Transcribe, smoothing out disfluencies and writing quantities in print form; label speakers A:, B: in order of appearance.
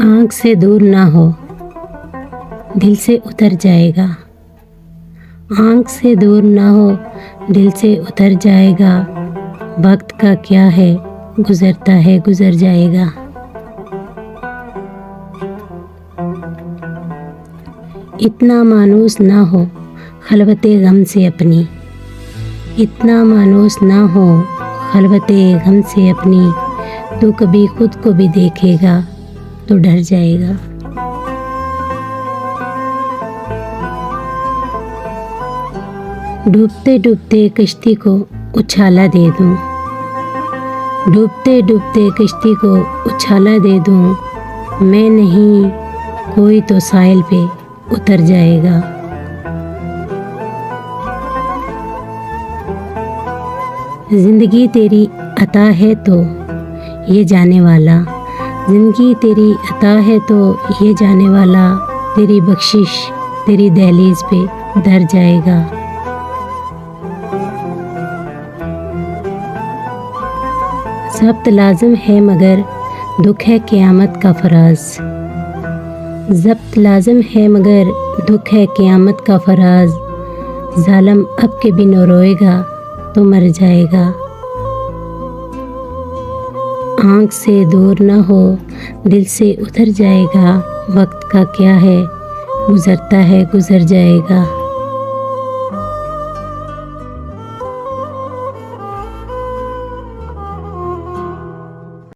A: आँख से दूर ना हो, दिल से उतर जाएगा। आँख से दूर ना हो, दिल से उतर जाएगा। वक्त का क्या है, गुजरता है गुजर जाएगा। इतना मायूस ना हो, खलवते गम से अपनी। इतना मायूस ना हो, खलवते गम से अपनी। तू कभी खुद को भी देखेगा तो डर जाएगा। डूबते डूबते कश्ती को उछाला दे दूं। डूबते डूबते कश्ती को उछाला दे दूं। मैं नहीं कोई तो साहिल पे उतर जाएगा। जिंदगी तेरी अता है तो ये जाने वाला। जिंदगी तेरी अता है तो ये जाने वाला। तेरी बख्शिश तेरी दहलीज पे धर जाएगा। ज़ब्त लाज़िम है मगर दुख है क़यामत का फराज। ज़ब्त लाज़िम है मगर दुख है क़यामत का फराज। ज़ालिम अब के बिन रोएगा तो मर जाएगा। आँख से दूर न हो, दिल से उतर जाएगा। वक्त का क्या है, गुजरता है गुजर जाएगा।